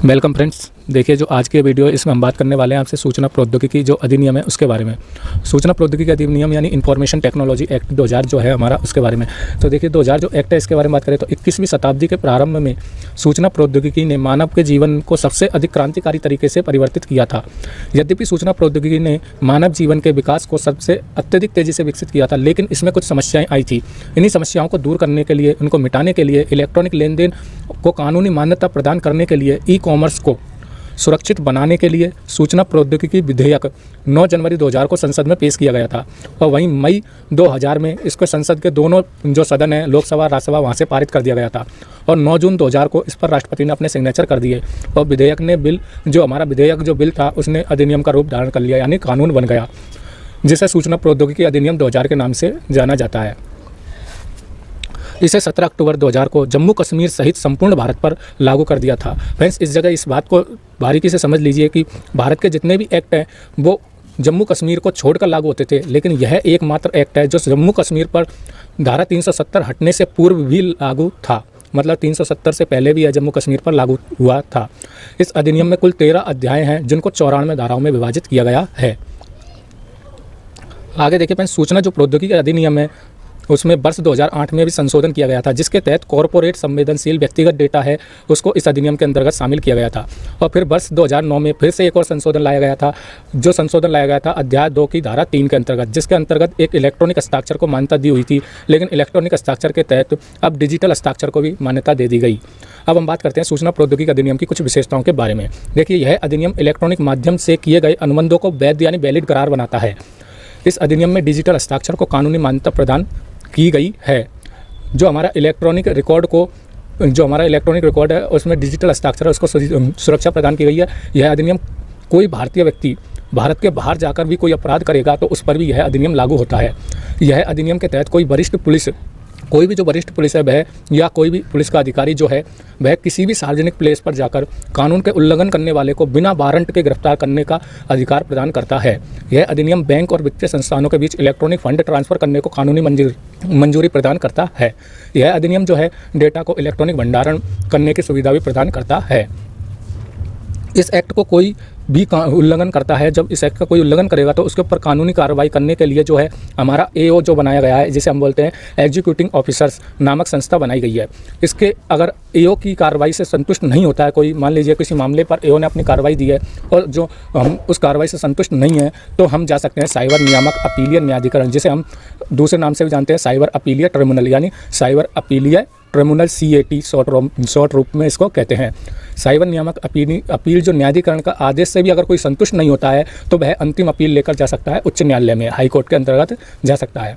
Welcome friends. देखिए जो आज की वीडियो इसमें हम बात करने वाले हैं आपसे सूचना प्रौद्योगिकी जो अधिनियम है उसके बारे में। सूचना प्रौद्योगिकी अधिनियम यानी इन्फॉर्मेशन टेक्नोलॉजी एक्ट 2000 जो है हमारा उसके बारे में। तो देखिए 2000 जो एक्ट है इसके बारे में बात करें तो 21वीं शताब्दी के प्रारंभ में सूचना प्रौद्योगिकी ने मानव के जीवन को सबसे अधिक क्रांतिकारी तरीके से परिवर्तित किया था। यद्यपि सूचना प्रौद्योगिकी ने मानव जीवन के विकास को सबसे अत्यधिक तेज़ी से विकसित किया था, लेकिन इसमें कुछ समस्याएं आई थी। इन्हीं समस्याओं को दूर करने के लिए, उनको मिटाने के लिए, इलेक्ट्रॉनिक लेन देन को कानूनी मान्यता प्रदान करने के लिए, ई कॉमर्स को सुरक्षित बनाने के लिए सूचना प्रौद्योगिकी विधेयक 9 जनवरी 2000 को संसद में पेश किया गया था। और वहीं मई 2000 में इसको संसद के दोनों जो सदन है, लोकसभा राज्यसभा, वहाँ से पारित कर दिया गया था। और 9 जून 2000 को इस पर राष्ट्रपति ने अपने सिग्नेचर कर दिए और विधेयक ने विधेयक जो बिल था उसने अधिनियम का रूप धारण कर लिया, यानी कानून बन गया, जिसे सूचना प्रौद्योगिकी अधिनियम 2000 के नाम से जाना जाता है। इसे 17 अक्टूबर 2000 को जम्मू कश्मीर सहित संपूर्ण भारत पर लागू कर दिया था। फ्रेंड्स, इस जगह इस बात को बारीकी से समझ लीजिए कि भारत के जितने भी एक्ट हैं वो जम्मू कश्मीर को छोड़कर लागू होते थे, लेकिन यह एकमात्र एक्ट है जो जम्मू कश्मीर पर धारा 370 हटने से पूर्व भी लागू था। मतलब 370 से पहले भी यह जम्मू कश्मीर पर लागू हुआ था। इस अधिनियम में कुल 13 अध्याय हैं जिनको 94 धाराओं में विभाजित किया गया है। आगे देखिए फ्रेंड्स, सूचना जो प्रौद्योगिकी अधिनियम है उसमें वर्ष 2008 में भी संशोधन किया गया था, जिसके तहत कॉरपोरेट संवेदनशील व्यक्तिगत डेटा है उसको इस अधिनियम के अंतर्गत शामिल किया गया था। और फिर वर्ष 2009 में फिर से एक और संशोधन लाया गया था। जो संशोधन लाया गया था अध्याय 2 की धारा 3 के अंतर्गत, जिसके अंतर्गत एक इलेक्ट्रॉनिक हस्ताक्षर को मान्यता दी हुई थी, लेकिन इलेक्ट्रॉनिक हस्ताक्षर के तहत अब डिजिटल हस्ताक्षर को भी मान्यता दे दी गई। अब हम बात करते हैं सूचना प्रौद्योगिकी अधिनियम की कुछ विशेषताओं के बारे में। देखिए, यह अधिनियम इलेक्ट्रॉनिक माध्यम से किए गए अनुबंधों को वैध यानी वैलिड करार बनाता है। इस अधिनियम में डिजिटल हस्ताक्षर को कानूनी मान्यता प्रदान की गई है। जो हमारा इलेक्ट्रॉनिक रिकॉर्ड है उसमें डिजिटल हस्ताक्षर है उसको सुरक्षा प्रदान की गई है। यह अधिनियम कोई भारतीय व्यक्ति भारत के बाहर जाकर भी कोई अपराध करेगा तो उस पर भी यह अधिनियम लागू होता है। यह अधिनियम के तहत कोई भी जो वरिष्ठ पुलिस है वह या कोई भी पुलिस का अधिकारी जो है वह किसी भी सार्वजनिक प्लेस पर जाकर कानून के उल्लंघन करने वाले को बिना वारंट के गिरफ्तार करने का अधिकार प्रदान करता है। यह अधिनियम बैंक और वित्तीय संस्थानों के बीच इलेक्ट्रॉनिक फंड ट्रांसफर करने को कानूनी मंजूरी प्रदान करता है। यह अधिनियम जो है डेटा को इलेक्ट्रॉनिक भंडारण करने की सुविधा भी प्रदान करता है। इस एक्ट को कोई भी उल्लंघन करता है, जब इस एक्ट का कोई उल्लंघन करेगा तो उसके ऊपर कानूनी कार्रवाई करने के लिए जो है हमारा एओ जो बनाया गया है, जिसे हम बोलते हैं एग्जीक्यूटिंग ऑफिसर्स नामक संस्था बनाई गई है। इसके अगर एओ की कार्रवाई से संतुष्ट नहीं होता है कोई, मान लीजिए किसी मामले पर एओ ने अपनी कार्रवाई दी है और जो हम उस कार्रवाई से संतुष्ट नहीं है तो हम जा सकते हैं साइबर नियामक अपीलीय न्यायाधिकरण, जिसे हम दूसरे नाम से भी जानते हैं साइबर अपीलीय ट्रिब्यूनल, यानी साइबर अपीलीय ट्रिब्यूनल CAT शॉर्ट रूप में इसको कहते हैं। साइबर नियामक अपील जो न्यायाधिकरण का आदेश से भी अगर कोई संतुष्ट नहीं होता है तो वह अंतिम अपील लेकर जा सकता है उच्च न्यायालय में, हाई कोर्ट के अंतर्गत जा सकता है।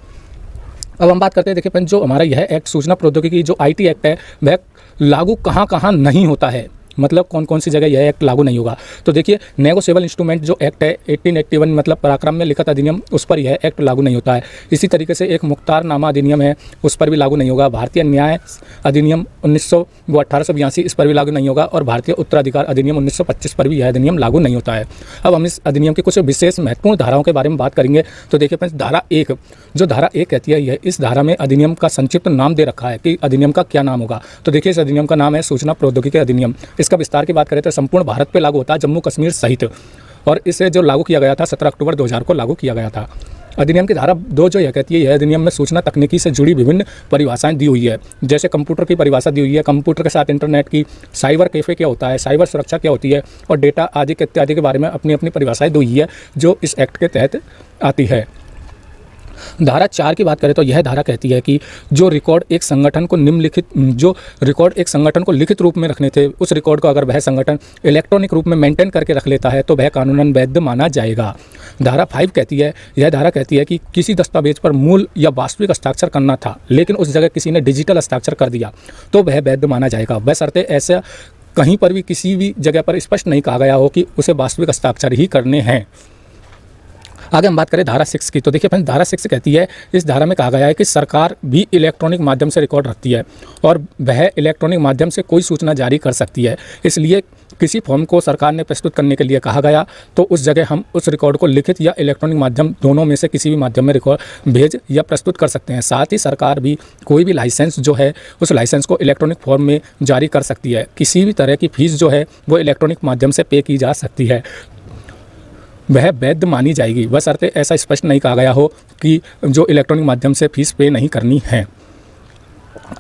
अब हम बात करते हैं, देखिए फ्रेंड्स, जो हमारा यह एक्ट सूचना प्रौद्योगिकी जो IT एक्ट है वह लागू कहाँ नहीं होता है, मतलब कौन कौन सी जगह यह एक्ट लागू नहीं होगा। तो देखिए, नेगोशिएबल इंस्ट्रूमेंट जो एक्ट है 1881 मतलब पराक्रम में लिखित अधिनियम, उस पर यह एक्ट लागू नहीं होता है। इसी तरीके से एक मुख्तारनामा अधिनियम है उस पर भी लागू नहीं होगा। भारतीय न्याय अधिनियम 1882 इस पर भी लागू नहीं होगा और भारतीय उत्तराधिकार अधिनियम 1925 पर भी यह अधिनियम लागू नहीं होता है। अब हम इस अधिनियम की कुछ विशेष महत्वपूर्ण धाराओं के बारे में बात करेंगे। तो देखिए फ्रेंड्स, धारा 1 कहती है, इस धारा में अधिनियम का संक्षिप्त नाम दे रखा है कि अधिनियम का क्या नाम होगा। तो देखिए, इस अधिनियम का नाम है सूचना प्रौद्योगिकी अधिनियम। इसका विस्तार की बात करें तो संपूर्ण भारत पे लागू होता है, जम्मू कश्मीर सहित, और इसे जो लागू किया गया था 17 अक्टूबर 2000 को लागू किया गया था। अधिनियम की धारा 2 जो यह कहती है, यह अधिनियम में सूचना तकनीकी से जुड़ी विभिन्न परिभाषाएं दी हुई है। जैसे कंप्यूटर की परिभाषा दी हुई है, कंप्यूटर के साथ इंटरनेट की, साइबर कैफे क्या होता है, साइबर सुरक्षा क्या होती है, और डेटा आदि इत्यादि के बारे में अपनी अपनी परिभाषाएं दी हुई है जो इस एक्ट के तहत आती है। धारा 4 की बात करें तो यह धारा कहती है कि जो रिकॉर्ड एक संगठन को लिखित रूप में रखने थे, उस रिकॉर्ड को अगर वह संगठन इलेक्ट्रॉनिक रूप में मेंटेन करके रख लेता है तो वह कानूनन वैध माना जाएगा। धारा 5 कहती है कि किसी दस्तावेज पर मूल या वास्तविक हस्ताक्षर करना था, लेकिन उस जगह किसी ने डिजिटल हस्ताक्षर कर दिया तो वह वैध माना जाएगा। बशर्ते ऐसा कहीं पर भी किसी भी जगह पर स्पष्ट नहीं कहा गया हो कि उसे वास्तविक हस्ताक्षर ही करने हैं। आगे हम बात करें धारा 6 की, तो देखिए फ्रेंड्स धारा 6 कहती है, इस धारा में कहा गया है कि सरकार भी इलेक्ट्रॉनिक माध्यम से रिकॉर्ड रखती है और वह इलेक्ट्रॉनिक माध्यम से कोई सूचना जारी कर सकती है। इसलिए किसी फॉर्म को सरकार ने प्रस्तुत करने के लिए कहा गया तो उस जगह हम उस रिकॉर्ड को लिखित या इलेक्ट्रॉनिक माध्यम दोनों में से किसी भी माध्यम में रिकॉर्ड भेज या प्रस्तुत कर सकते हैं। साथ ही सरकार भी कोई भी लाइसेंस जो है उस लाइसेंस को इलेक्ट्रॉनिक फॉर्म में जारी कर सकती है। किसी भी तरह की फीस जो है वो इलेक्ट्रॉनिक माध्यम से पे की जा सकती है, वह वैध मानी जाएगी, बशर्ते ऐसा स्पष्ट नहीं कहा गया हो कि जो इलेक्ट्रॉनिक माध्यम से फीस पे नहीं करनी है।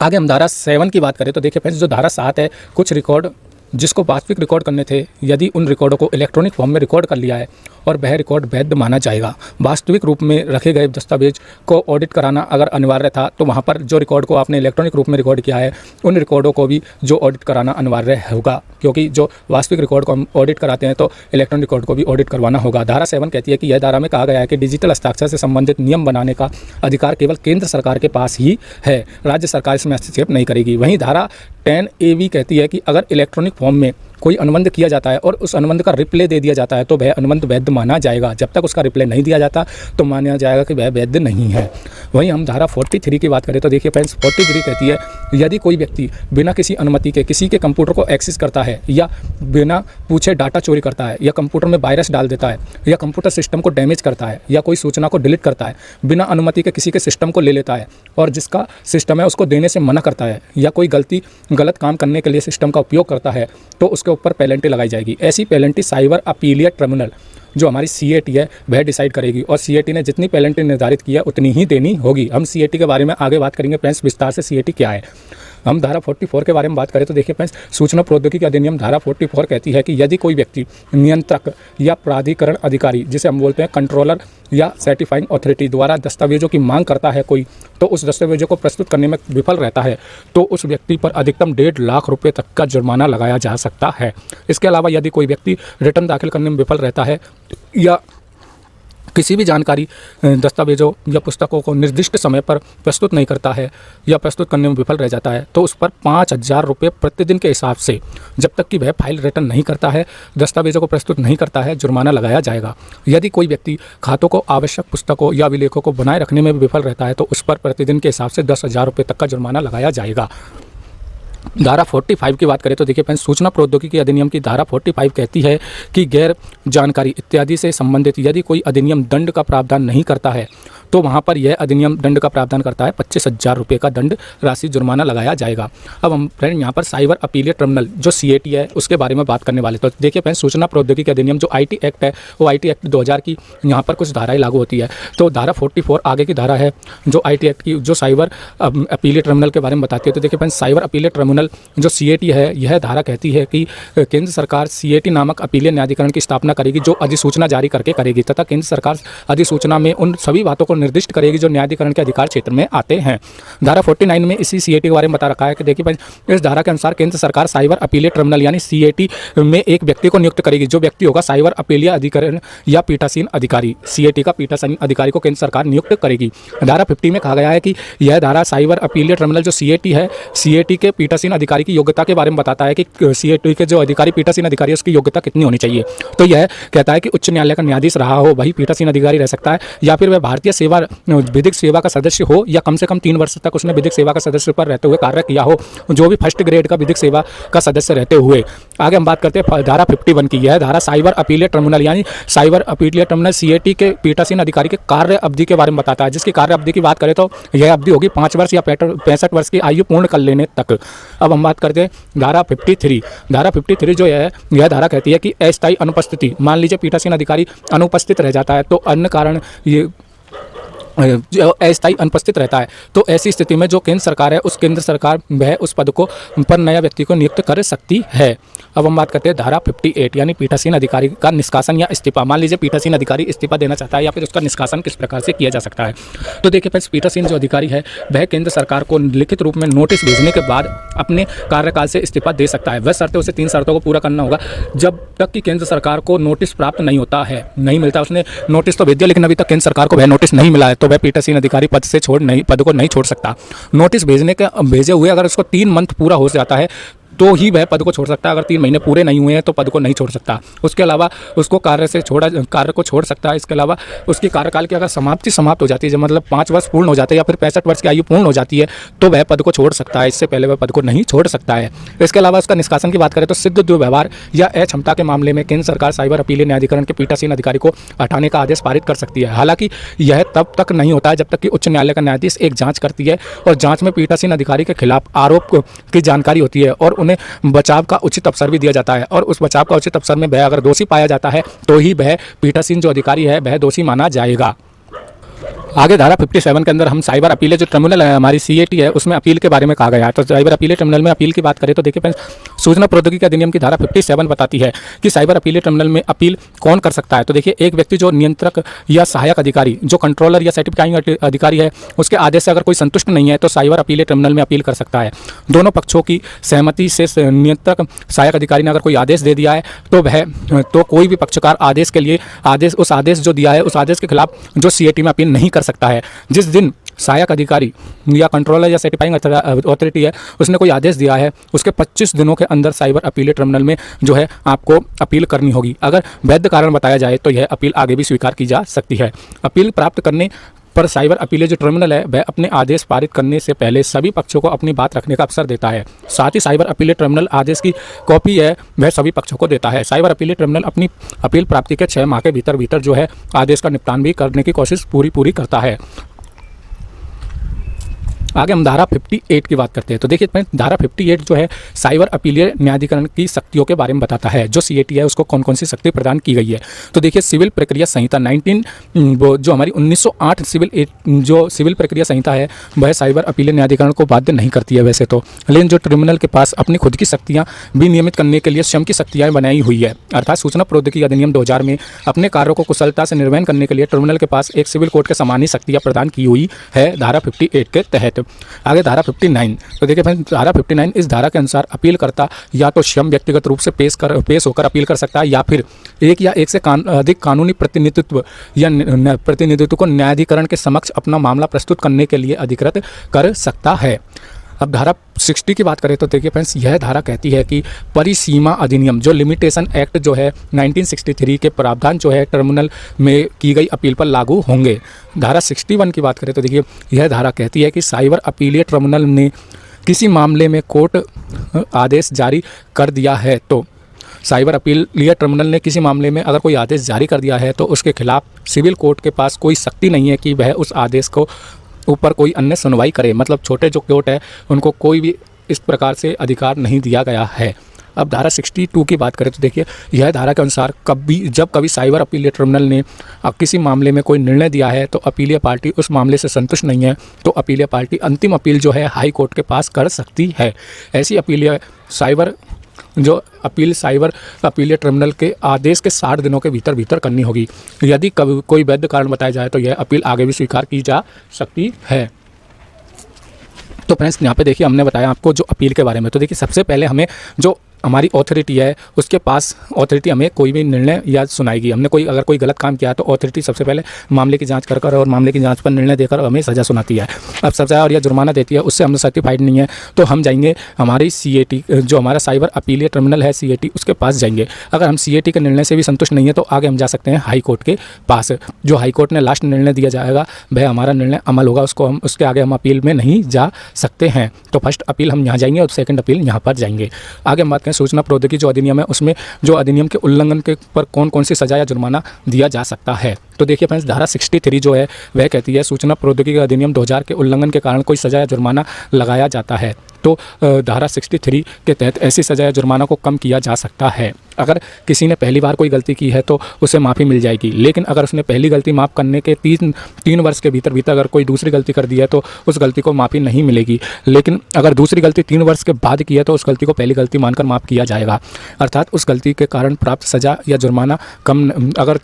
आगे हम धारा 7 की बात करें तो देखिए फ्रेंड्स जो धारा 7 है, कुछ रिकॉर्ड जिसको वास्तविक रिकॉर्ड करने थे, यदि उन रिकॉर्डों को इलेक्ट्रॉनिक फॉर्म में रिकॉर्ड कर लिया है और वह रिकॉर्ड वैध माना जाएगा। वास्तविक रूप में रखे गए दस्तावेज को ऑडिट कराना अगर अनिवार्य था तो वहाँ पर जो रिकॉर्ड को आपने इलेक्ट्रॉनिक रूप में रिकॉर्ड किया है उन रिकॉर्डों को भी जो ऑडिट कराना अनिवार्य होगा, क्योंकि जो वास्तविक रिकॉर्ड को हम ऑडिट कराते हैं तो इलेक्ट्रॉनिक रिकॉर्ड को भी ऑडिट करवाना होगा। धारा 7 कहती है कि यह धारा में कहा गया है कि डिजिटल हस्ताक्षर से संबंधित नियम बनाने का अधिकार केवल केंद्र सरकार के पास ही है, राज्य सरकार इसमें हस्तक्षेप नहीं करेगी। वहीं धारा 10A कहती है कि अगर इलेक्ट्रॉनिक फॉर्म में कोई अनुबंध किया जाता है और उस अनुबंध का रिप्ले दे दिया जाता है तो वह अनुबंध वैध माना जाएगा। जब तक उसका रिप्ले नहीं दिया जाता तो माना जाएगा कि वह वैध नहीं है। वहीं हम धारा 43 की बात करें तो देखिए फ्रेंड्स 43 कहती है, यदि कोई व्यक्ति बिना किसी अनुमति के किसी के कंप्यूटर को एक्सेस करता है या बिना पूछे डाटा चोरी करता है या कंप्यूटर में वायरस डाल देता है या कंप्यूटर सिस्टम को डैमेज करता है या कोई सूचना को डिलीट करता है, बिना अनुमति के किसी के सिस्टम को ले लेता है और जिसका सिस्टम है उसको देने से मना करता है या कोई गलत काम करने के लिए सिस्टम का उपयोग करता है तो उसके ऊपर पेनल्टी लगाई जाएगी। ऐसी पेनल्टी साइबर अपीलियट ट्रिब्यूनल जो हमारी CAT है वह डिसाइड करेगी और CAT ने जितनी पेनल्टी निर्धारित की है उतनी ही देनी होगी। हम CAT के बारे में आगे बात करेंगे फ्रेंड्स विस्तार से, CAT क्या है। हम धारा 44 के बारे में बात करें तो देखिए फ्रेंड्स सूचना प्रौद्योगिकी अधिनियम धारा 44 कहती है कि यदि कोई व्यक्ति नियंत्रक या प्राधिकरण अधिकारी जिसे हम बोलते हैं कंट्रोलर या सर्टिफाइंग अथॉरिटी द्वारा दस्तावेजों की मांग करता है कोई, तो उस दस्तावेजों को प्रस्तुत करने में विफल रहता है तो उस व्यक्ति पर अधिकतम 1.5 लाख रुपये तक का जुर्माना लगाया जा सकता है। इसके अलावा यदि कोई व्यक्ति रिटर्न दाखिल करने में विफल रहता है या किसी भी जानकारी दस्तावेजों या पुस्तकों को निर्दिष्ट समय पर प्रस्तुत नहीं करता है या प्रस्तुत करने में विफल रह जाता है तो उस पर 5,000 रुपये प्रतिदिन के हिसाब से जब तक कि वह फाइल रिटर्न नहीं करता है, दस्तावेजों को प्रस्तुत नहीं करता है, जुर्माना लगाया जाएगा। यदि कोई व्यक्ति खातों को आवश्यक पुस्तकों या अभिलेखों को बनाए रखने में विफल रहता है तो उस पर प्रतिदिन के हिसाब से 10,000 रुपये तक का जुर्माना लगाया जाएगा। धारा 45 की बात करें तो देखिए फ्रेंड्स सूचना प्रौद्योगिकी अधिनियम की धारा 45 कहती है कि गैर जानकारी इत्यादि से संबंधित यदि कोई अधिनियम दंड का प्रावधान नहीं करता है तो वहाँ पर यह अधिनियम दंड का प्रावधान करता है 25,000 रुपये का दंड राशि जुर्माना लगाया जाएगा। अब हम फ्रेंड यहाँ पर साइबर अपीलियट ट्रिब्यूनल जो CAT है उसके बारे में बात करने वाले। तो देखिए फ्रेंड्स सूचना प्रौद्योगिकी अधिनियम जो IT एक्ट है वो IT एक्ट 2000 की यहाँ पर कुछ धाराएँ लागू होती है। तो धारा 44 आगे की धारा है जो IT एक्ट की जो साइबर अपीलियट ट्रिब्यूनल के बारे में बताती है। तो देखिए फ्रेंड्स साइबर अपीलियट ट्रिब्यूनल जो CAT है यह धारा कहती है कि केंद्र सरकार CAT नामक अपीलीय न्यायाधिकरण की स्थापना करेगी जो अधिसूचना जारी करके करेगी तथा केंद्र सरकार अधिसूचना में उन सभी बातों को निर्दिष्ट करेगी जो न्यायाधिकरण के अधिकार क्षेत्र में आते हैं। धारा 49 में इसी CAT के बारे में बता रखा है कि देखिए इस धारा के अनुसार केंद्र सरकार साइबर अपीलीय ट्रिब्यूनल यानी CAT में एक व्यक्ति को नियुक्त करेगी जो व्यक्ति होगा साइबर अपीलीय अधिकरण या पीठासीन अधिकारी। CAT का पीठासीन अधिकारी को केंद्र सरकार नियुक्त करेगी। धारा 50 में कहा गया है कि यह धारा साइबर अपीलीय ट्रिब्यूनल जो CAT है CAT के पीठासीन अधिकारी की योग्यता के बारे में बताता है कि CAT के जो अधिकारी पीठासीन अधिकारी उसकी योग्यता कितनी होनी चाहिए। तो यह कहता है कि उच्च न्यायालय का न्यायाधीश रहा हो वही पीठासीन अधिकारी रह सकता है या फिर वह भारतीय सेवा विधिक सेवा का सदस्य हो या कम से कम 3 वर्ष तक उसने विधिक सेवा का सदस्य पर रहते हुए कार्य किया हो, जो भी फर्स्ट ग्रेड का विधिक सेवा का सदस्य रहते हुए। आगे हम बात करते हैं धारा 51 की। यह धारा साइबर अपीलीय ट्रिब्यूनल यानी साइबर अपीलीय ट्रिब्यूनल CAT के पीठासीन अधिकारी के कार्य अवधि के बारे में बताता है, जिसकी कार्य अवधि की बात करें तो यह अवधि होगी 5 वर्ष या 65 वर्ष की आयु पूर्ण कर लेने तक। अब हम बात करते हैं धारा 53। धारा 53 जो है यह धारा कहती है कि अस्थायी अनुपस्थिति, मान लीजिए पीठासीन अधिकारी अनुपस्थित रह जाता है तो अन्य कारण ये अस्थायी अनुपस्थित रहता है तो ऐसी स्थिति में जो केंद्र सरकार है उस केंद्र सरकार वह उस पद को पर नया व्यक्ति को नियुक्त कर सकती है। अब हम बात करते हैं धारा 58 यानी पीठासीन अधिकारी का निष्कासन या इस्तीफा। मान लीजिए पीठासीन अधिकारी इस्तीफा देना चाहता है या फिर उसका निष्कासन किस प्रकार से किया जा सकता है। तो देखिए फ्रेंड्स पीठासीन जो अधिकारी है वह केंद्र सरकार को लिखित रूप में नोटिस भेजने के बाद अपने कार्यकाल से इस्तीफा दे सकता है। वह शर्तें उसे 3 शर्तों को पूरा करना होगा। जब तक कि केंद्र सरकार को नोटिस प्राप्त नहीं होता है, नहीं मिलता, उसने नोटिस तो भेज दिया लेकिन अभी तक केंद्र सरकार को वह नोटिस नहीं मिला है तो वह पीठासीन अधिकारी पद को नहीं छोड़ सकता। नोटिस भेजे हुए अगर उसको 3 मंथ पूरा हो जाता है तो ही वह पद को छोड़ सकता है। अगर 3 महीने पूरे नहीं हुए हैं तो पद को नहीं छोड़ सकता। उसके अलावा उसको कार्य को छोड़ सकता है। इसके अलावा उसकी कार्यकाल की अगर समाप्त हो जाती है, जब मतलब 5 वर्ष पूर्ण हो जाते हैं या फिर 65 वर्ष की आयु पूर्ण हो जाती है, तो वह पद को छोड़ सकता है। इससे पहले वह पद को नहीं छोड़ सकता है। इसके अलावा उसका निष्कासन की बात करें तो सिद्ध दुर्व्यवहार या अक्षमता के मामले में केंद्र सरकार साइबर अपीलीय न्यायाधिकरण के पीठासीन अधिकारी को हटाने का आदेश पारित कर सकती है। हालांकि यह तब तक नहीं होता है जब तक कि उच्च न्यायालय का न्यायाधीश एक जांच करती है और जांच में पीठासीन अधिकारी के खिलाफ आरोप की जानकारी होती है और उन्हें बचाव का उचित अवसर भी दिया जाता है। और उस बचाव का उचित अवसर में वह अगर दोषी पाया जाता है तो ही वह पीठासीन जो अधिकारी है वह दोषी माना जाएगा। आगे धारा 57 के अंदर हम साइबर अपील जो ट्रिब्यूनल है हमारी CAT है उसमें अपील के बारे में कहा गया है। तो साइबर अपील ट्रिब्यूनल में अपील की बात करें तो देखिए फ्रेंड्स, सूचना प्रौद्योगिकी अधिनियम की धारा 57 बताती है कि साइबर अपील ट्रिब्यूनल में अपील कौन कर सकता है। तो देखिए, एक व्यक्ति जो नियंत्रक या सहायक अधिकारी, जो कंट्रोलर या सर्टिफाइंग अधिकारी है, उसके आदेश से अगर कोई संतुष्ट नहीं है तो साइबर अपील ट्रिब्यूनल में अपील कर सकता है। दोनों पक्षों की सहमति से नियंत्रक सहायक अधिकारी ने अगर कोई आदेश दे दिया है तो कोई भी पक्षकार आदेश के लिए उस आदेश जो दिया है उस आदेश के खिलाफ जो CAT में अपील नहीं कर सकता है। जिस दिन सहायक अधिकारी या कंट्रोलर या सर्टिफाइंग अथॉरिटी है उसने कोई आदेश दिया है उसके 25 दिनों के अंदर साइबर अपील ट्रिब्यूनल में जो है आपको अपील करनी होगी। अगर वैध कारण बताया जाए तो यह अपील आगे भी स्वीकार की जा सकती है। अपील प्राप्त करने पर साइबर अपील जो ट्रिब्यूनल है वह अपने आदेश पारित करने से पहले सभी पक्षों को अपनी बात रखने का अवसर देता है। साथ ही साइबर अपील ट्रिब्यूनल आदेश की कॉपी है वह सभी पक्षों को देता है। साइबर अपील ट्रिब्यूनल अपनी अपील प्राप्ति के 6 माह के भीतर जो है आदेश का निपटान भी करने की कोशिश पूरी करता है। आगे हम धारा 58 की बात करते हैं। तो देखिए धारा 58 जो है साइबर अपीलीय न्यायाधिकरण की शक्तियों के बारे में बताता है। जो CAT है उसको कौन कौन सी शक्ति प्रदान की गई है। तो देखिए, सिविल प्रक्रिया संहिता जो हमारी 1908 सिविल प्रक्रिया संहिता है वह साइबर अपीलीय न्यायाधिकरण को बाध्य नहीं करती है वैसे तो, लेकिन जो ट्रिब्यूनल के पास अपनी खुद की शक्तियाँ भी नियमित करने के लिए स्वयं की शक्तियाँ बनाई हुई है। अर्थात सूचना प्रौद्योगिकी अधिनियम 2000 में अपने कार्यों को कुशलता से निर्वहन करने के लिए ट्रिब्यूनल के पास एक सिविल कोर्ट के समान ही शक्तियाँ प्रदान की हुई है धारा 58 के तहत। आगे धारा 59। तो देखिए फ्रेंड्स, धारा 59 इस धारा के अनुसार अपील करता या तो स्वयं व्यक्तिगत रूप से पेश होकर अपील कर सकता है या फिर एक या एक से अधिक कानूनी प्रतिनिधित्व को न्यायाधिकरण के समक्ष अपना मामला प्रस्तुत करने के लिए अधिकृत कर सकता है। अब धारा 60 की बात करें तो देखिए फ्रेंड्स, यह धारा कहती है कि परिसीमा अधिनियम जो लिमिटेशन एक्ट जो है 1963 के प्रावधान जो है ट्रिब्यूनल में की गई अपील पर लागू होंगे। धारा 61 की बात करें तो देखिए, यह धारा कहती है कि साइबर अपीलीय ट्रिब्यूनल ने किसी मामले में कोर्ट आदेश जारी कर दिया है तो साइबर अपीलीय ट्रिब्यूनल ने किसी मामले में अगर कोई आदेश जारी कर दिया है तो उसके खिलाफ सिविल कोर्ट के पास कोई शक्ति नहीं है कि वह उस आदेश को ऊपर कोई अन्य सुनवाई करे। मतलब छोटे जो कोर्ट है उनको कोई भी इस प्रकार से अधिकार नहीं दिया गया है। अब धारा 62 की बात करें तो देखिए, यह धारा के अनुसार जब कभी साइबर अपीलीय ट्रिब्यूनल ने किसी मामले में कोई निर्णय दिया है तो अपीलीय पार्टी उस मामले से संतुष्ट नहीं है तो अपीलीय पार्टी अंतिम अपील जो है हाई कोर्ट के पास कर सकती है। ऐसी अपीलीय साइबर अपीलीय ट्रिब्यूनल के आदेश के 60 दिनों के भीतर करनी होगी। यदि कभी कोई वैध कारण बताया जाए तो यह अपील आगे भी स्वीकार की जा सकती है। तो फ्रेंड्स, यहाँ पे देखिए हमने बताया आपको जो अपील के बारे में। तो देखिए, सबसे पहले हमें जो हमारी अथॉरिटी है उसके पास अथॉरिटी हमें कोई भी निर्णय या सुनाएगी। हमने अगर कोई गलत काम किया है तो अथॉरिटी सबसे पहले मामले की जांच कर और मामले की जांच पर निर्णय देकर हमें सज़ा सुनाती है। अब सज़ा और या जुर्माना देती है, उससे हम सर्टिफाइड नहीं है तो हम जाएंगे हमारी CAT जो हमारा साइबर अपीलीय ट्रिब्यूनल है CAT उसके पास जाएंगे। अगर हम CAT के निर्णय से भी संतुष्ट नहीं है तो आगे हम जा सकते हैं हाई कोर्ट के पास। जो हाई कोर्ट ने लास्ट निर्णय दिया जाएगा वह हमारा निर्णय अमल होगा, उसके आगे हम अपील में नहीं जा सकते हैं। तो फर्स्ट अपील हम यहाँ जाएंगे और सेकंड अपील यहाँ पर जाएंगे। आगे हम बात करें सूचना प्रौद्योगिकी जो अधिनियम है उसमें जो अधिनियम के उल्लंघन के पर कौन कौन सी सजा या जुर्माना दिया जा सकता है। तो देखिए फ्रेंड्स, धारा 63 जो है वह कहती है सूचना प्रौद्योगिकी अधिनियम 2000 के उल्लंघन के कारण कोई सजा या जुर्माना लगाया जाता है तो धारा 63 के तहत ऐसी सजा या जुर्माना को कम किया जा सकता है। अगर किसी ने पहली बार कोई गलती की है तो उसे माफ़ी मिल जाएगी, लेकिन अगर उसने पहली गलती माफ़ करने के 3 वर्ष के भीतर अगर कोई दूसरी गलती कर दी है तो उस गलती को माफ़ी नहीं मिलेगी। लेकिन अगर दूसरी गलती 3 वर्ष के बाद की है तो उस गलती को पहली गलती मानकर माफ़ किया जाएगा। अर्थात उस गलती के कारण प्राप्त सजा या जुर्माना कम, अगर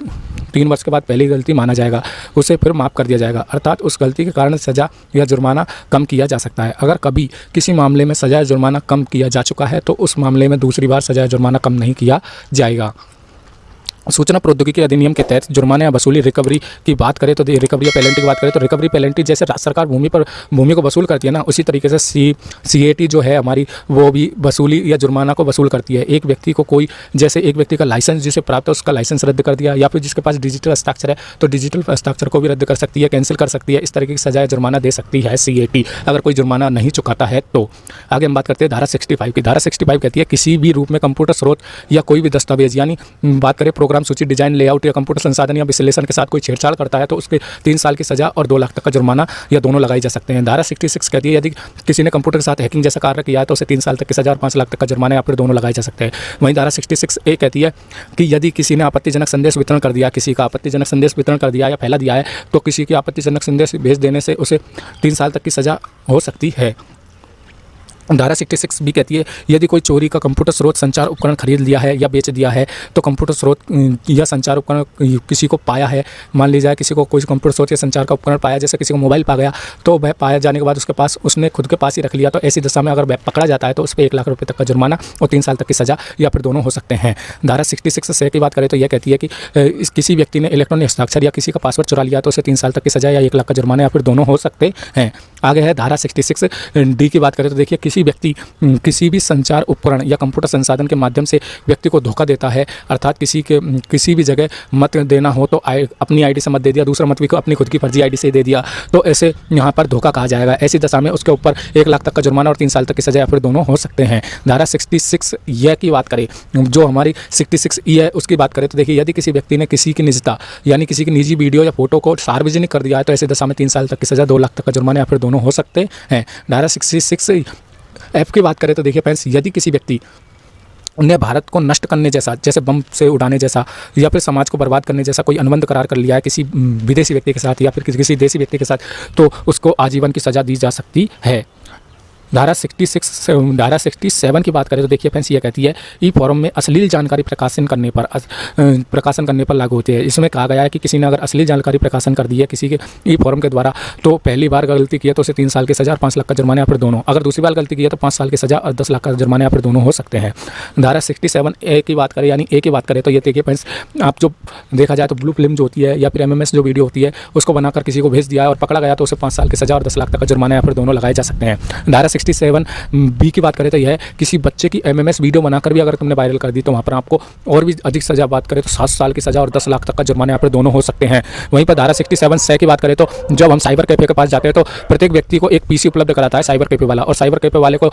3 वर्ष के बाद पहली गलती माना जाएगा उसे फिर माफ़ कर दिया जाएगा। अर्थात उस गलती के कारण सजा या जुर्माना कम किया जा सकता है। अगर कभी किसी मामले में सजा या जुर्माना कम किया जा चुका है तो उस मामले में दूसरी बार सजा या जुर्माना कम नहीं किया जाएगा। सूचना प्रौद्योगिकी अधिनियम के तहत जुर्माना या वसूली रिकवरी की बात करें तो रिकवरी या पेनल्टी की बात करें तो रिकवरी पेनल्टी जैसे राज्य सरकार भूमि को वसूल करती है ना, उसी तरीके से CAT जो है हमारी वो भी वसूली या जुर्माना को वसूल करती है। एक व्यक्ति को कोई जैसे एक व्यक्ति का लाइसेंस जिसे प्राप्त है उसका लाइसेंस रद्द कर दिया, या फिर जिसके पास डिजिटल हस्ताक्षर है तो डिजिटल हस्ताक्षर को भी रद्द कर सकती है, कैंसिल कर सकती है। इस तरीके की सजा या जुर्माना दे सकती है CAT अगर कोई जुर्माना नहीं चुकाता है तो। आगे हम बात करते हैं धारा 65 की। धारा 65 कहती है किसी भी रूप में कंप्यूटर स्रोत या कोई भी दस्तावेज यानी बात करें प्रोग्राम, सूची, डिजाइन, लेआउट या कंप्यूटर संसाधन या विश्लेषण के साथ कोई छेड़छाड़ करता है तो उसके 3 साल की सजा और 2 लाख तक का जुर्माना या दोनों लगाई जा सकते हैं। धारा 66 कहती है यदि किसी ने कंप्यूटर के साथ हैकिंग जैसा कार्य किया है तो उसे 3 साल तक की सजा और 5 लाख तक का जुर्माना या फिर दोनों लगाए जा सकते हैं। वहीं धारा 66A कहती है कि यदि किसी ने आपत्तिजनक संदेश वितरण कर दिया, किसी का आपत्तिजनक संदेश वितरण कर दिया या फैला दिया है तो किसी की आपत्तिजनक संदेश भेज देने से उसे 3 साल तक की सजा हो सकती है। धारा 66 भी कहती है यदि कोई चोरी का कंप्यूटर स्रोत संचार उपकरण खरीद लिया है या बेच दिया है तो कंप्यूटर स्रोत या संचार उपकरण किसी को पाया है, मान लीजिए किसी को कोई कंप्यूटर स्रोत या संचार का उपकरण पाया, जैसे किसी को मोबाइल पा गया तो वह पाया जाने के बाद उसके पास उसने खुद के पास ही रख लिया तो ऐसी दशा में अगर वह पकड़ा जाता है तो उस पर 1 लाख रुपये तक का जुर्माना और 3 साल तक की सजा या फिर दोनों हो सकते हैं। धारा 66 की बात करें तो यह कहती है कि किसी व्यक्ति ने इलेक्ट्रॉनिक हस्ताक्षर या किसी का पासवर्ड चुरा लिया तो उसे 3 साल तक की सजा या 1 लाख का जुर्माना या फिर दोनों हो सकते हैं। आगे है धारा 66D की बात करें तो देखिए किसी व्यक्ति किसी भी संचार उपकरण या कंप्यूटर संसाधन के माध्यम से व्यक्ति को धोखा देता है, अर्थात किसी भी जगह मत देना हो तो अपनी आईडी से मत दे दिया, दूसरा मत भी को अपनी खुद की फर्जी आईडी से दे दिया तो ऐसे यहाँ पर धोखा कहा जाएगा। ऐसी दशा में उसके ऊपर 1 लाख तक का जुर्माना और 3 साल तक की सजा या फिर दोनों हो सकते हैं। धारा 66 की बात करें, जो हमारी 66E है उसकी बात करें तो देखिए यदि किसी व्यक्ति ने किसी की निजता यानी किसी की निजी वीडियो या फोटो को सार्वजनिक कर दिया है तो ऐसी दशा में 3 साल तक की सजा 2 लाख तक का जुर्माना या फिर दोनों हो सकते हैं। धारा 66F की बात करें तो देखिए फ्रेंड्स यदि किसी व्यक्ति ने भारत को नष्ट करने जैसा, जैसे बम से उड़ाने जैसा या फिर समाज को बर्बाद करने जैसा कोई अनुबंध करार कर लिया है किसी विदेशी व्यक्ति के साथ या फिर किसी देशी व्यक्ति के साथ तो उसको आजीवन की सजा दी जा सकती है। धारा 67 की बात करें तो देखिए फ्रेंड्स ये कहती है ई फॉर्म में अश्लील जानकारी प्रकाशन करने पर लागू होती है। इसमें कहा गया है कि किसी ने अगर अश्लील जानकारी प्रकाशन कर दी है किसी के ई फॉर्म के द्वारा तो पहली बार गलती की है तो उसे 3 साल की सजा और 5 लाख का जुर्माना या फिर दोनों, अगर दूसरी बार गलती की है तो 5 साल की सजा और 10 लाख का जुर्माना या फिर दोनों हो सकते हैं। धारा 67A की बात करें यानी ए की बात करें तो ये देखिए फ्रेंड्स आप जो देखा जाए तो ब्लू फिल्म जो होती है या फिर MMS जो वीडियो होती है उसको बनाकर किसी को भेज दिया है और पकड़ा गया तो उसे 5 साल की सजा और 10 लाख तक का जुर्माना या फिर दोनों लगाए जा सकते हैं। धारा 67B की बात करें तो यह है किसी बच्चे की MMS वीडियो बनाकर भी अगर तुमने वायरल कर दी तो वहाँ पर आपको और भी अधिक सजा बात करें तो 7 साल की सजा और 10 लाख तक का जुर्माना यहाँ पर दोनों हो सकते हैं। वहीं पर धारा 67C की बात करें तो जब हम साइबर कैफे के पास जाते हैं तो प्रत्येक व्यक्ति को एक PC उपलब्ध कराता है साइबर कैफे वाला, और साइबर कैफे वाले को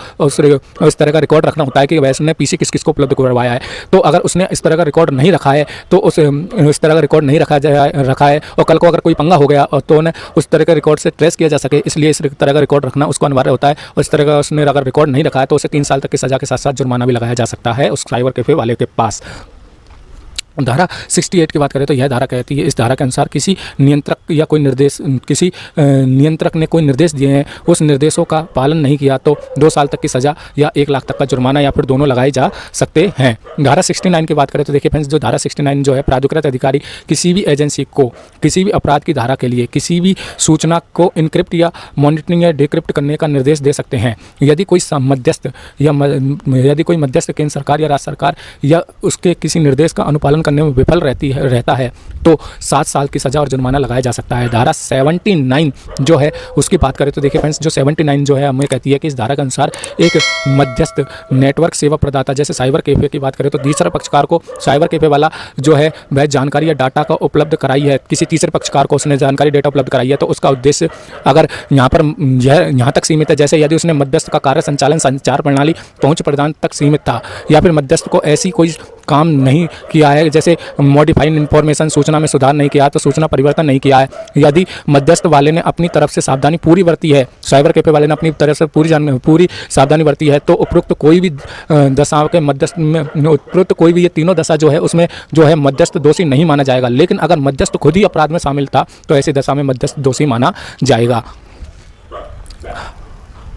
इस तरह का रिकॉर्ड रखना होता है कि वैसे उसने PC किस किस को उपलब्ध करवाया है। तो अगर उसने इस तरह का रिकॉर्ड नहीं रखा है तो इस तरह का रिकॉर्ड नहीं रखा है और कल को अगर कोई पंगा हो गया तो उन्हें उस तरह के रिकॉर्ड से ट्रेस किया जा सके, इसलिए इस तरह का रिकॉर्ड रखना उसको अनिवार्य होता है। और इस तरह का उसने अगर रिकॉर्ड नहीं रखा है तो उसे 3 साल तक की सजा के साथ साथ जुर्माना भी लगाया जा सकता है उस साइबर कैफे वाले के पास। धारा 68 की बात करें तो यह धारा कहती है, इस धारा के अनुसार किसी नियंत्रक या कोई नियंत्रक ने कोई निर्देश दिए हैं, उस निर्देशों का पालन नहीं किया तो 2 साल तक की सजा या 1 लाख तक का जुर्माना या फिर दोनों लगाए जा सकते हैं। धारा 69 की बात करें तो देखिए फ्रेंड्स जो धारा 69 जो है, प्राधिकृत अधिकारी किसी भी एजेंसी को किसी भी अपराध की धारा के लिए किसी भी सूचना को इनक्रिप्ट या मॉनिटरिंग या डिक्रिप्ट करने का निर्देश दे सकते हैं। यदि कोई मध्यस्थ केंद्र सरकार या राज्य सरकार या उसके किसी निर्देश का अनुपालन करने में विफल रहता है तो 7 साल की सजा और जुर्माना लगाया जा सकता है। धारा 79 जो है उसकी बात करें तो देखिए फ्रेंड्स जो 79 जो है हमें कहती है कि इस धारा के अनुसार एक मध्यस्थ नेटवर्क सेवा प्रदाता जैसे साइबर कैफे की बात करें तो तीसरे पक्षकार को साइबर कैफे वाला जो है वह जानकारी या डाटा का उपलब्ध कराई है, किसी तीसरे पक्षकार को उसने जानकारी डेटा उपलब्ध कराई है तो उसका उद्देश्य अगर यहाँ तक सीमित है, जैसे यदि उसने मध्यस्थ का कार्य संचालन संचार प्रणाली पहुँच प्रदान तक सीमित था या फिर मध्यस्थ को ऐसी कोई काम नहीं किया है जैसे मॉडिफाइड इन्फॉर्मेशन सूचना में सुधार नहीं किया तो सूचना परिवर्तन नहीं किया है, यदि मध्यस्थ वाले ने अपनी तरफ से सावधानी पूरी बरती है, साइबर कैफे वाले ने अपनी तरफ से पूरी सावधानी बरती है तो उपरोक्त कोई भी दशा के मध्यस्थ में उपरोक्त कोई भी ये तीनों दशा जो है उसमें जो है मध्यस्थ दोषी नहीं माना जाएगा। लेकिन अगर मध्यस्थ खुद ही अपराध में शामिल था तो ऐसी दशा में मध्यस्थ दोषी माना जाएगा।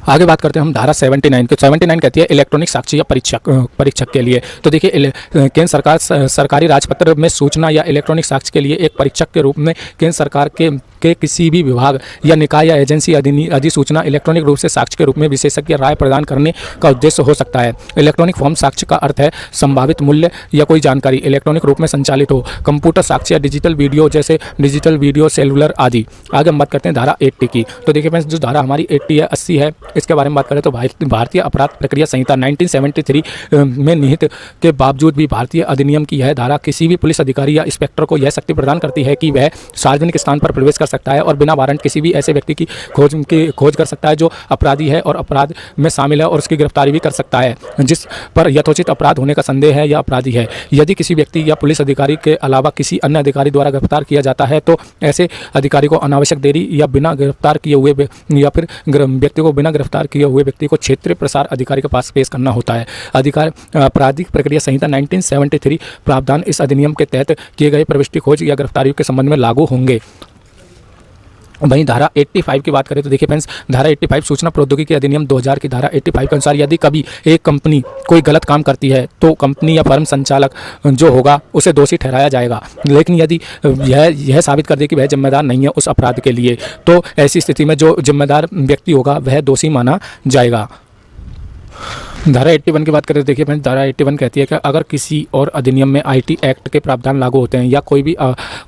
आगे बात करते हैं हम धारा 79 की। 79 कहती है इलेक्ट्रॉनिक साक्षी या परीक्षक के लिए। तो देखिए केंद्र सरकार सरकारी राजपत्र में सूचना या इलेक्ट्रॉनिक साक्ष्य के लिए एक परीक्षक के रूप में केंद्र सरकार के के किसी भी विभाग या निकाय या एजेंसी अधिसूचना इलेक्ट्रॉनिक रूप से साक्ष्य के रूप में विशेषज्ञ राय प्रदान करने का उद्देश्य हो सकता है। इलेक्ट्रॉनिक फॉर्म साक्ष्य का अर्थ है संभावित मूल्य या कोई जानकारी इलेक्ट्रॉनिक रूप में संचालित हो। कंप्यूटर साक्ष्य या डिजिटल वीडियो, जैसे डिजिटल वीडियो, सेलुलर आदि। आगे हम बात करते हैं धारा 80 की। तो देखिए फ्रेंड्स, जो धारा हमारी 80 है, 80 है, इसके बारे में बात करें तो भारतीय अपराध प्रक्रिया संहिता 1973 में निहित के बावजूद भी भारतीय अधिनियम की यह धारा किसी भी पुलिस अधिकारी या इंस्पेक्टर को यह शक्ति प्रदान करती है कि वह सार्वजनिक स्थान पर प्रवेश कर सकता है और बिना वारंट किसी भी ऐसे व्यक्ति की खोज कर सकता है जो अपराधी है और अपराध में शामिल है, और उसकी गिरफ्तारी भी कर सकता है जिस पर यथोचित अपराध होने का संदेह है या अपराधी है। यदि किसी व्यक्ति या पुलिस अधिकारी के अलावा किसी अन्य अधिकारी द्वारा गिरफ्तार किया जाता है तो ऐसे अधिकारी को अनावश्यक देरी या बिना गिरफ्तार किए हुए या फिर व्यक्ति को बिना गिरफ्तार किए हुए व्यक्ति को क्षेत्रीय प्रसार अधिकारी के पास पेश करना होता है। आपराधिक प्रक्रिया संहिता 1973 प्रावधान इस अधिनियम के तहत किए गए प्रविष्टि, खोज या गिरफ्तारियों के संबंध में लागू होंगे। वहीं धारा 85 की बात करें तो देखिए फ्रेंड्स, धारा 85 सूचना प्रौद्योगिकी अधिनियम 2000 की धारा 85 के अनुसार यदि कभी एक कंपनी कोई गलत काम करती है तो कंपनी या फर्म संचालक जो होगा उसे दोषी ठहराया जाएगा। लेकिन यदि यह साबित कर दे कि वह जिम्मेदार नहीं है उस अपराध के लिए, तो ऐसी स्थिति में जो जिम्मेदार व्यक्ति होगा वह दोषी माना जाएगा। धारा 81 की बात करें तो देखिए फ्रेंड्स, धारा 81 कहती है कि अगर किसी और अधिनियम में आईटी एक्ट के प्रावधान लागू होते हैं या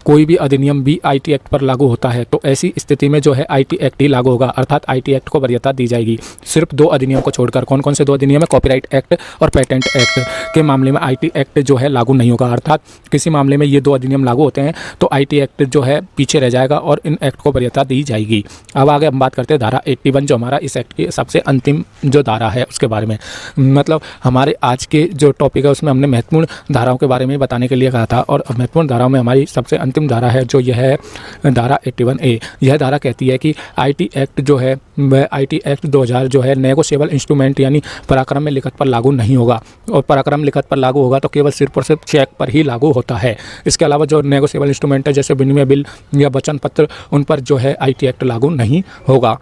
कोई भी अधिनियम भी आईटी एक्ट पर लागू होता है तो ऐसी स्थिति में जो है आईटी एक्ट ही लागू होगा, अर्थात आईटी एक्ट को वरीयता दी जाएगी। सिर्फ 2 अधिनियम को छोड़कर। कौन कौन से 2 अधिनियम है? कॉपीराइट एक्ट और पेटेंट एक्ट के मामले में आईटी एक्ट जो है लागू नहीं होगा, अर्थात किसी मामले में ये 2 अधिनियम लागू होते हैं तो आईटी एक्ट जो है पीछे रह जाएगा और इन एक्ट को वरीयता दी जाएगी। अब आगे हम बात करते हैं धारा 81 जो हमारा इस एक्ट की सबसे अंतिम जो धारा है उसके बारे में। मतलब हमारे आज के जो टॉपिक है उसमें हमने महत्वपूर्ण धाराओं के बारे में बताने के लिए कहा था, और महत्वपूर्ण धाराओं में हमारी सबसे अंतिम धारा है जो यह है धारा 81A। यह धारा कहती है कि आईटी एक्ट जो है वह आईटी एक्ट 2000 जो है नेगोशिएबल इंस्ट्रूमेंट यानी पराक्रम में लिखत पर लागू नहीं होगा, और पराक्रम लिखत पर लागू होगा तो केवल सिर्फ और सिर्फ चेक पर ही लागू होता है। इसके अलावा जो नेगोशिएबल इंस्ट्रूमेंट है जैसे विनिमय बिल या वचन पत्र, उन पर जो है आईटी एक्ट लागू नहीं होगा।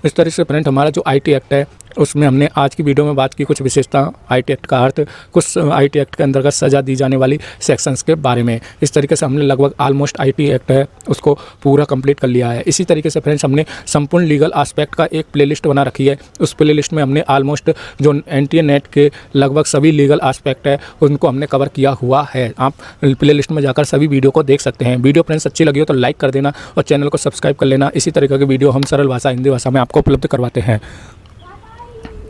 इस तरह से फ्रेंड हमारा जो आईटी एक्ट है उसमें हमने आज की वीडियो में बात की कुछ विशेषता आईटी एक्ट का अर्थ, कुछ आईटी एक्ट के अंतर्गत सज़ा दी जाने वाली सेक्शंस के बारे में। इस तरीके से हमने लगभग ऑलमोस्ट आईटी एक्ट है उसको पूरा कंप्लीट कर लिया है। इसी तरीके से फ्रेंड्स हमने संपूर्ण लीगल एस्पेक्ट का एक प्लेलिस्ट बना रखी है। उस प्लेलिस्ट में हमने ऑलमोस्ट जो एनटीए नेट के लगभग सभी लीगल एस्पेक्ट है उनको हमने कवर किया हुआ है। आप प्लेलिस्ट में जाकर सभी वीडियो को देख सकते हैं। वीडियो फ्रेंड्स अच्छी लगी हो तो लाइक कर देना और चैनल को सब्सक्राइब कर लेना। इसी तरीके की वीडियो हम सरल भाषा हिंदी भाषा में आपको उपलब्ध करवाते हैं।